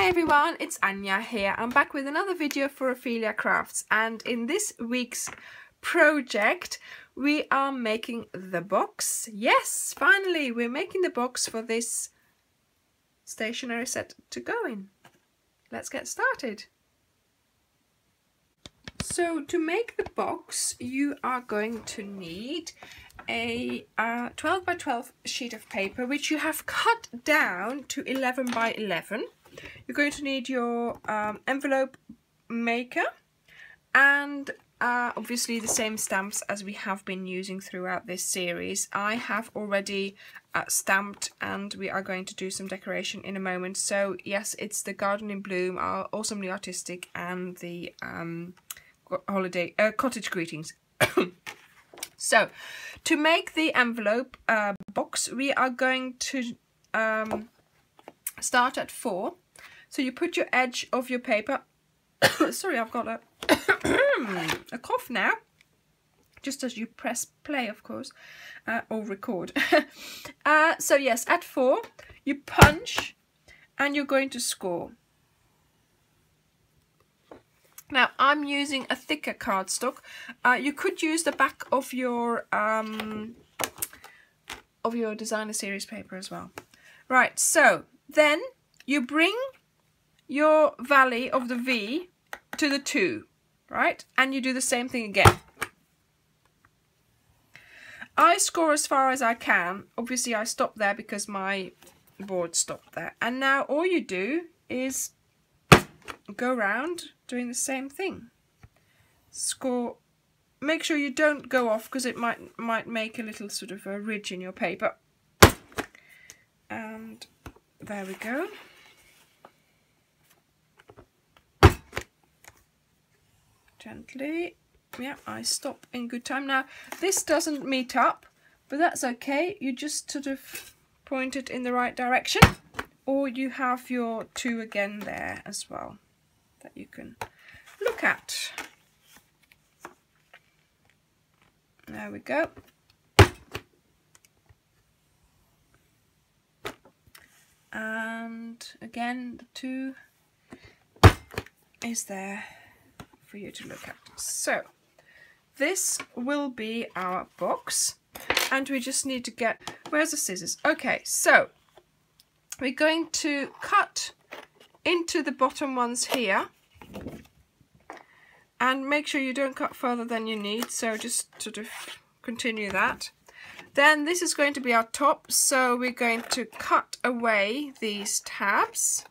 Hi everyone, it's Anja here. I'm back with another video for Ophelia Crafts, and in this week's project we are making the box. Yes, finally we're making the box for this stationery set to go in. Let's get started. So to make the box you are going to need a 12 by 12 sheet of paper, which you have cut down to 11 by 11. You're going to need your envelope maker and obviously the same stamps as we have been using throughout this series. I have already stamped and we are going to do some decoration in a moment. So yes, it's the Garden in Bloom, Awesomely Artistic, and the holiday cottage greetings. So to make the envelope box we are going to start at 4. So you put your edge of your paper sorry, I've got a cough now, just as you press play, of course, or record. So yes, at 4 you punch and you're going to score. Now I'm using a thicker cardstock. You could use the back of your designer series paper as well. Right, so then you bring your valley of the V to the 2, right? And you do the same thing again. I score as far as I can. Obviously I stop there because my board stopped there. And now all you do is go around doing the same thing. Score. Make sure you don't go off because it might make a little sort of a ridge in your paper. And there we go. Gently. Yeah, I stop in good time. Now this doesn't meet up, but that's okay. You just sort of point it in the right direction, or you have your 2 again there as well that you can look at. There we go. And again the 2 is there for you to look at. So this will be our box, and we just need to get, where's the scissors? Okay, so we're going to cut into the bottom ones here, and make sure you don't cut further than you need, so just sort of continue that. Then this is going to be our top, so we're going to cut away these tabs.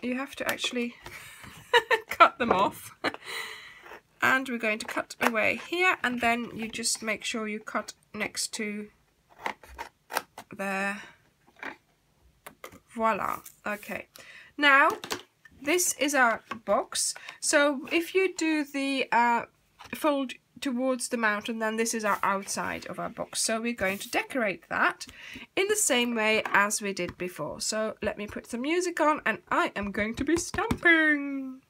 You have to actually cut them off. And we're going to cut away here, and then you just make sure you cut next to there. Voila. Okay, now this is our box. So if you do the fold towards the mountain, then this is our outside of our box. So we're going to decorate that in the same way as we did before. So let me put some music on and I am going to be stamping.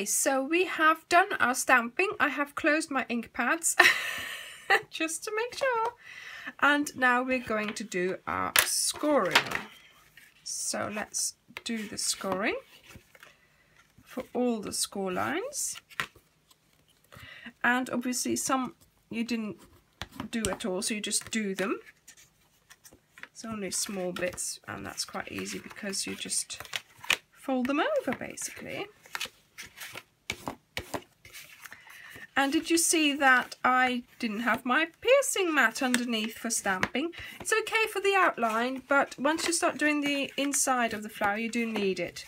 Okay, so we have done our stamping. I have closed my ink pads just to make sure. And now we're going to do our scoring. So let's do the scoring for all the score lines. And obviously some you didn't do at all, so you just do them. It's only small bits, and that's quite easy because you just fold them over basically. And did you see that I didn't have my piercing mat underneath for stamping? It's okay for the outline, but once you start doing the inside of the flower, you do need it.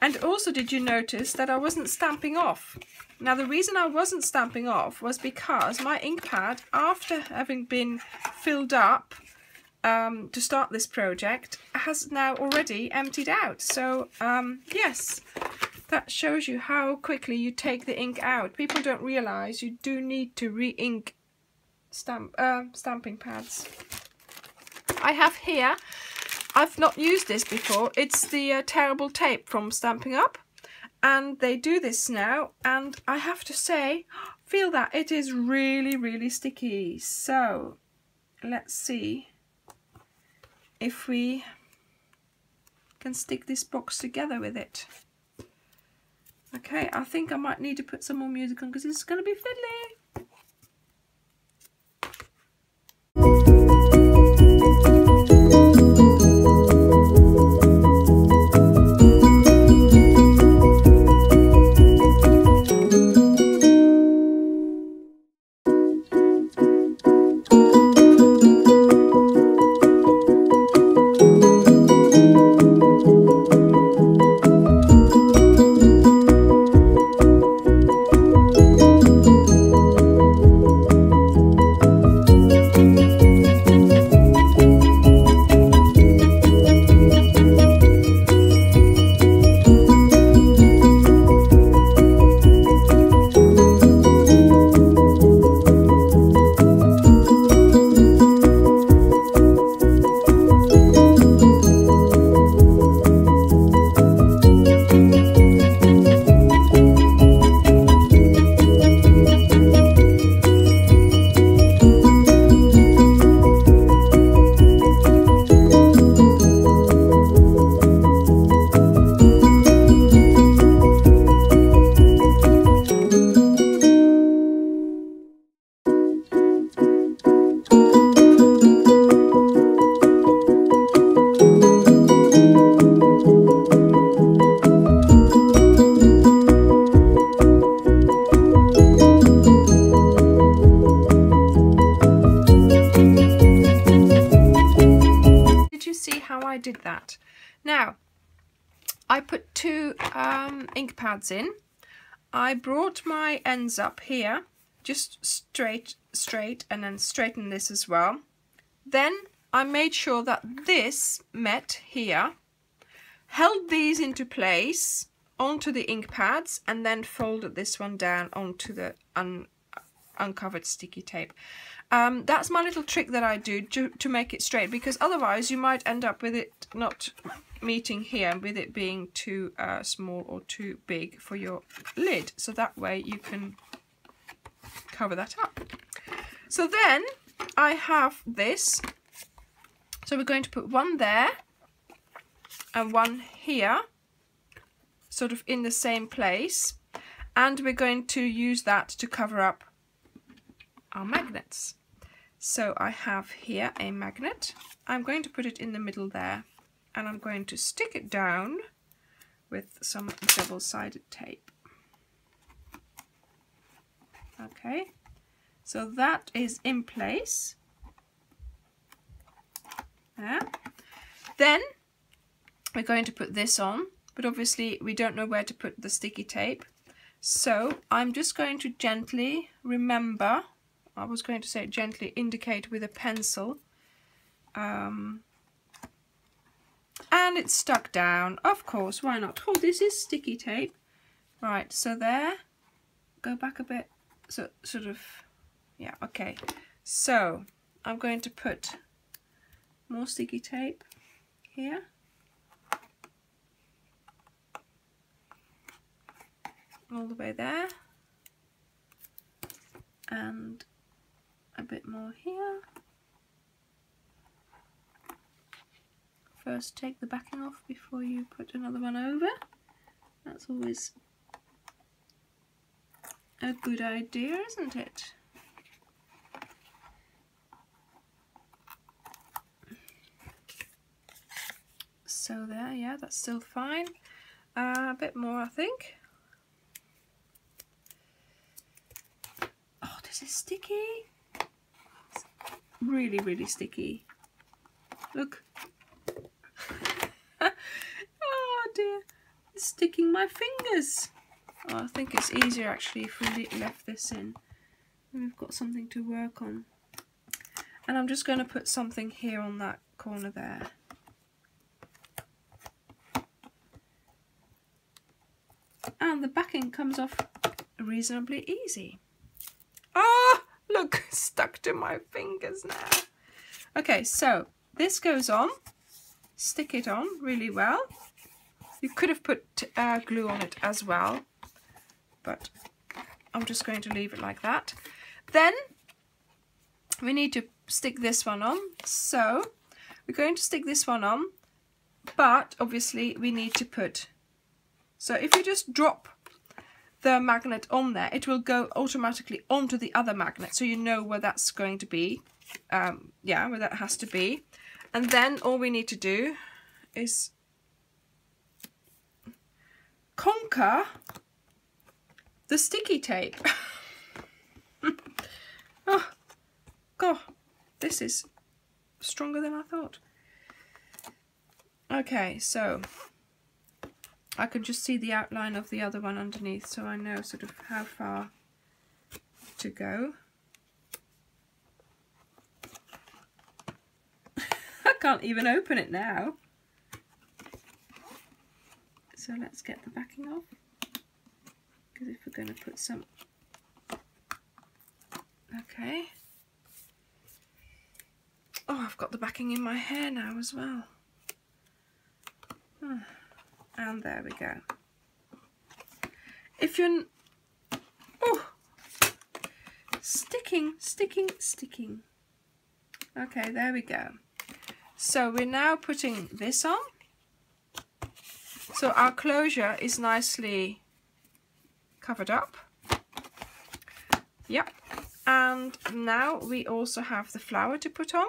And also, did you notice that I wasn't stamping off? Now, the reason I wasn't stamping off was because my ink pad, after having been filled up to start this project, has now already emptied out. So, yes. That shows you how quickly you take the ink out. People don't realise you do need to re-ink stamping pads. I have here, I've not used this before, it's the terrible tape from Stampin' Up. And they do this now, and I have to say, feel that it is really, really sticky. So, let's see if we can stick this box together with it. Okay, I think I might need to put some more music on because this is going to be fiddly. I did that. Now, I put two ink pads in. I brought my ends up here, just straight, and then straighten this as well. Then I made sure that this met here, held these into place onto the ink pads, and then folded this one down onto the uncovered sticky tape. That's my little trick that I do to make it straight, because otherwise you might end up with it not meeting here, with it being too small or too big for your lid. So that way you can cover that up. So then I have this. So we're going to put one there and one here, sort of in the same place. And we're going to use that to cover up our magnets. So I have here a magnet. I'm going to put it in the middle there, and I'm going to stick it down with some double-sided tape. Okay, so that is in place. Yeah. Then we're going to put this on, but obviously we don't know where to put the sticky tape. So I'm just going to gently remember, I was going to say gently indicate with a pencil. And it's stuck down, of course, why not? Oh, this is sticky tape. Right, so there, go back a bit, so sort of, yeah, okay. So I'm going to put more sticky tape here. all the way there, and a bit more here. First take the backing off before you put another one over. That's always a good idea, isn't it? So there, yeah, that's still fine. A bit more, I think. Oh, this is sticky. It's really, really sticky. Look. Oh dear, it's sticking my fingers. Oh, I think it's easier actually if we left this in. We've got something to work on. And I'm just going to put something here on that corner there. And the backing comes off reasonably easy. Ah, look, stuck to my fingers now. Okay, so this goes on. Stick it on really well. You could have put glue on it as well, but I'm just going to leave it like that. Then we need to stick this one on. So we're going to stick this one on, but obviously we need to put, so if you just drop the magnet on there, it will go automatically onto the other magnet, so you know where that's going to be. Yeah, where that has to be. And then all we need to do is conquer the sticky tape. Oh, God, this is stronger than I thought. Okay, so I can just see the outline of the other one underneath, so I know sort of how far to go. I can't even open it now. So let's get the backing off, because if we're going to put some, okay. Oh, I've got the backing in my hair now as well. And there we go. If you're, oh, sticking. Okay, there we go. So we're now putting this on. So our closure is nicely covered up. Yep. And now we also have the flower to put on.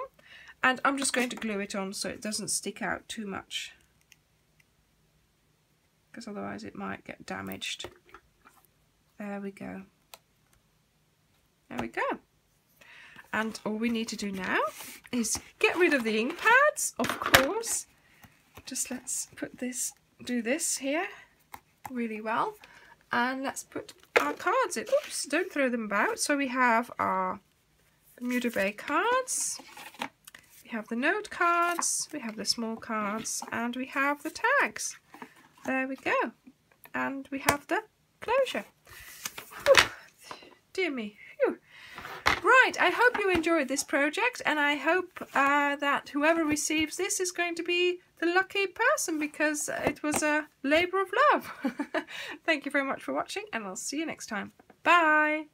And I'm just going to glue it on so it doesn't stick out too much, because otherwise it might get damaged. There we go. There we go. And all we need to do now is get rid of the ink pads, of course. Just let's put this, do this here really well. And let's put our cards in. Oops, don't throw them about. So we have our Bermuda cards, we have the note cards, we have the small cards, and we have the tags. There we go. And we have the closure. Whew, dear me. Phew. Right, I hope you enjoyed this project, and I hope that whoever receives this is going to be the lucky person, because it was a labour of love. Thank you very much for watching, and I'll see you next time. Bye!